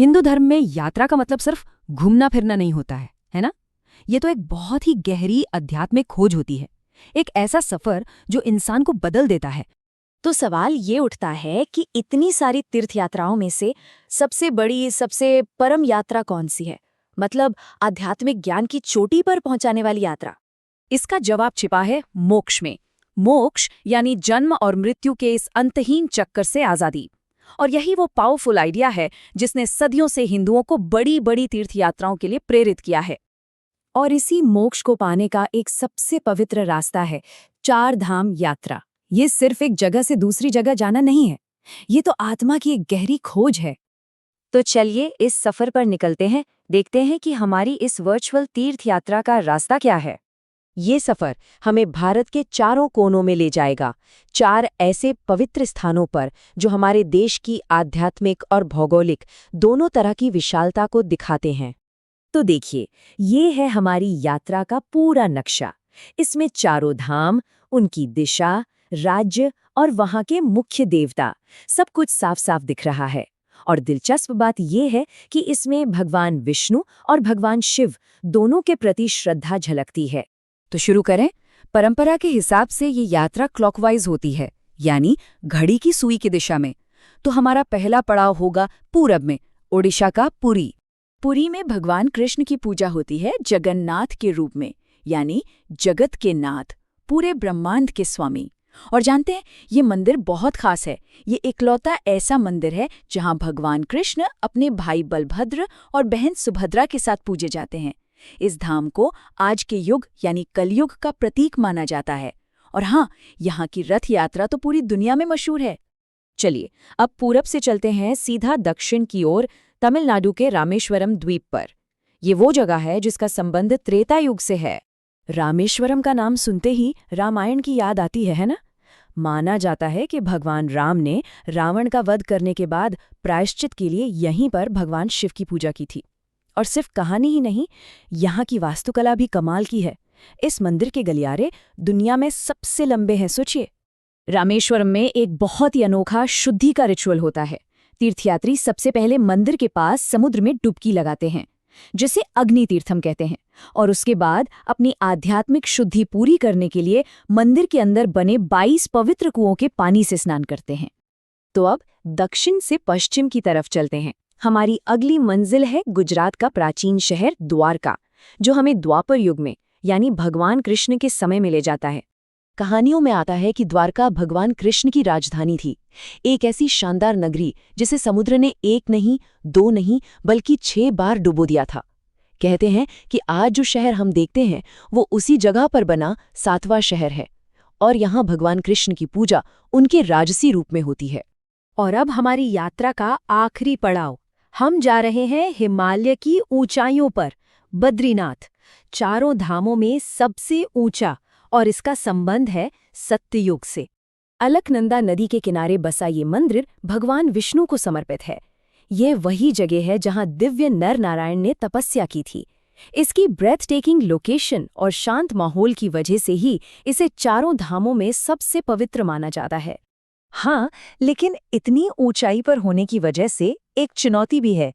हिंदू धर्म में यात्रा का मतलब सिर्फ घूमना फिरना नहीं होता है ना? ये तो एक बहुत ही गहरी आध्यात्मिक खोज होती है, एक ऐसा सफर जो इंसान को बदल देता है। तो सवाल ये उठता है कि इतनी सारी तीर्थ यात्राओं में से सबसे बड़ी, सबसे परम यात्रा कौन सी है? मतलब आध्यात्मिक ज्ञान की चोटी पर पहुंचाने वाली यात्रा। इसका जवाब छिपा है मोक्ष में। मोक्ष यानी जन्म और मृत्यु के इस अंतहीन चक्कर से आज़ादी। और यही वो पावरफुल आइडिया है जिसने सदियों से हिंदुओं को बड़ी बड़ी तीर्थ यात्राओं के लिए प्रेरित किया है। और इसी मोक्ष को पाने का एक सबसे पवित्र रास्ता है चार धाम यात्रा। ये सिर्फ एक जगह से दूसरी जगह जाना नहीं है, ये तो आत्मा की एक गहरी खोज है। तो चलिए इस सफर पर निकलते हैं, देखते हैं कि हमारी इस वर्चुअल तीर्थ यात्रा का रास्ता क्या है। ये सफर हमें भारत के चारों कोनों में ले जाएगा, चार ऐसे पवित्र स्थानों पर जो हमारे देश की आध्यात्मिक और भौगोलिक दोनों तरह की विशालता को दिखाते हैं। तो देखिए, ये है हमारी यात्रा का पूरा नक्शा। इसमें चारों धाम, उनकी दिशा, राज्य और वहाँ के मुख्य देवता, सब कुछ साफ साफ दिख रहा है। और दिलचस्प बात यह है कि इसमें भगवान विष्णु और भगवान शिव दोनों के प्रति श्रद्धा झलकती है। तो शुरू करें। परंपरा के हिसाब से ये यात्रा क्लॉकवाइज होती है, यानी घड़ी की सुई की दिशा में। तो हमारा पहला पड़ाव होगा पूरब में, ओडिशा का पुरी। पुरी में भगवान कृष्ण की पूजा होती है जगन्नाथ के रूप में, यानी जगत के नाथ, पूरे ब्रह्मांड के स्वामी। और जानते हैं, ये मंदिर बहुत खास है। ये इकलौता ऐसा मंदिर है जहां भगवान कृष्ण अपने भाई बलभद्र और बहन सुभद्रा के साथ पूजे जाते हैं। इस धाम को आज के युग यानी कलयुग का प्रतीक माना जाता है। और हाँ, यहाँ की रथ यात्रा तो पूरी दुनिया में मशहूर है। चलिए अब पूरब से चलते हैं सीधा दक्षिण की ओर, तमिलनाडु के रामेश्वरम द्वीप पर। ये वो जगह है जिसका संबंध त्रेता युग से है। रामेश्वरम का नाम सुनते ही रामायण की याद आती है ना? माना जाता है कि भगवान राम ने रावण का वध करने के बाद प्रायश्चित के लिए यहीं पर भगवान शिव की पूजा की थी। और सिर्फ कहानी ही नहीं, यहाँ की वास्तुकला भी कमाल की है। इस मंदिर के गलियारे दुनिया में सबसे लंबे हैं, सोचिए। रामेश्वरम में एक बहुत ही अनोखा शुद्धि का रिचुअल होता है। तीर्थयात्री सबसे पहले मंदिर के पास समुद्र में डुबकी लगाते हैं, जिसे अग्नि तीर्थम कहते हैं, और उसके बाद अपनी आध्यात्मिक शुद्धि पूरी करने के लिए मंदिर के अंदर बने 22 पवित्र कुओं के पानी से स्नान करते हैं। तो अब दक्षिण से पश्चिम की तरफ चलते हैं। हमारी अगली मंजिल है गुजरात का प्राचीन शहर द्वारका, जो हमें द्वापर युग में यानी भगवान कृष्ण के समय में ले जाता है। कहानियों में आता है कि द्वारका भगवान कृष्ण की राजधानी थी, एक ऐसी शानदार नगरी जिसे समुद्र ने एक नहीं, दो नहीं, बल्कि 6 बार डुबो दिया था। कहते हैं कि आज जो शहर हम देखते हैं वो उसी जगह पर बना 7वां शहर है, और यहाँ भगवान कृष्ण की पूजा उनके राजसी रूप में होती है। और अब हमारी यात्रा का आखिरी पड़ाव, हम जा रहे हैं हिमालय की ऊंचाइयों पर, बद्रीनाथ, चारों धामों में सबसे ऊंचा, और इसका संबंध है सत्ययुग से। अलकनंदा नदी के किनारे बसा ये मंदिर भगवान विष्णु को समर्पित है। ये वही जगह है जहां दिव्य नर नारायण ने तपस्या की थी। इसकी ब्रेथ टेकिंग लोकेशन और शांत माहौल की वजह से ही इसे चारों धामों में सबसे पवित्र माना जाता है। हाँ, लेकिन इतनी ऊंचाई पर होने की वजह से एक चुनौती भी है।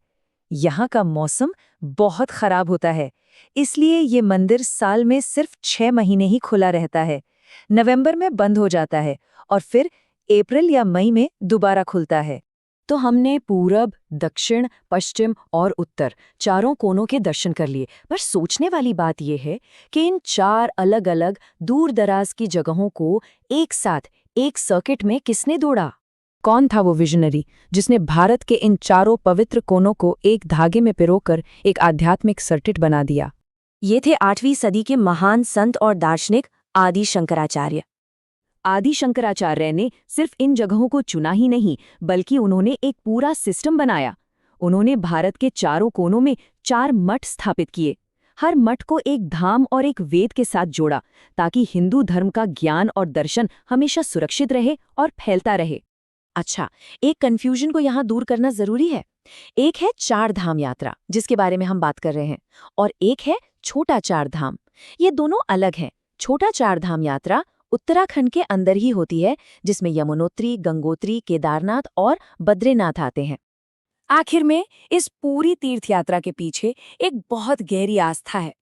यहाँ का मौसम बहुत खराब होता है, इसलिए ये मंदिर साल में सिर्फ 6 महीने ही खुला रहता है। नवंबर में बंद हो जाता है और फिर अप्रैल या मई में दोबारा खुलता है। तो हमने पूरब, दक्षिण, पश्चिम और उत्तर चारों कोनों के दर्शन कर लिए। पर सोचने वाली बात यह है कि इन 4 अलग अलग दूर दराज की जगहों को एक साथ एक सर्किट में किसने जोड़ा? कौन था वो विजनरी जिसने भारत के इन चारों पवित्र कोनों को एक धागे में पिरोकर एक आध्यात्मिक सर्किट बना दिया? ये थे 8वीं सदी के महान संत और दार्शनिक आदि शंकराचार्य। आदि शंकराचार्य ने सिर्फ इन जगहों को चुना ही नहीं, बल्कि उन्होंने एक पूरा सिस्टम बनाया। उन्होंने भारत के चारों कोनों में 4 मठ स्थापित किए। हर मठ को एक धाम और एक वेद के साथ जोड़ा, ताकि हिंदू धर्म का ज्ञान और दर्शन हमेशा सुरक्षित रहे और फैलता रहे। अच्छा, एक कन्फ्यूजन को यहाँ दूर करना जरूरी है। एक है 4 धाम यात्रा, जिसके बारे में हम बात कर रहे हैं, और एक है छोटा 4 धाम। ये दोनों अलग हैं। छोटा 4 धाम यात्रा उत्तराखंड के अंदर ही होती है, जिसमें यमुनोत्री, गंगोत्री, केदारनाथ और बद्रीनाथ आते हैं। आखिर में इस पूरी तीर्थ यात्रा के पीछे एक बहुत गहरी आस्था है।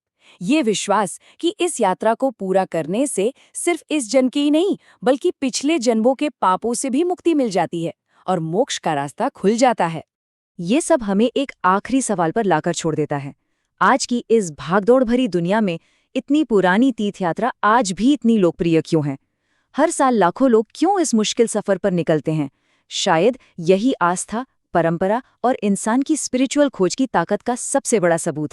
ये विश्वास कि इस यात्रा को पूरा करने से सिर्फ इस जन्म की ही नहीं बल्कि पिछले जन्मों के पापों से भी मुक्ति मिल जाती है और मोक्ष का रास्ता खुल जाता है। ये सब हमें एक आखिरी सवाल पर लाकर छोड़ देता है। आज की इस भागदौड़ भरी दुनिया में इतनी पुरानी तीर्थ यात्रा आज भी इतनी लोकप्रिय क्यों है? हर साल लाखों लोग क्यों इस मुश्किल सफर पर निकलते हैं? शायद यही आस्था, परंपरा और इंसान की स्पिरिचुअल खोज की ताकत का सबसे बड़ा सबूत है।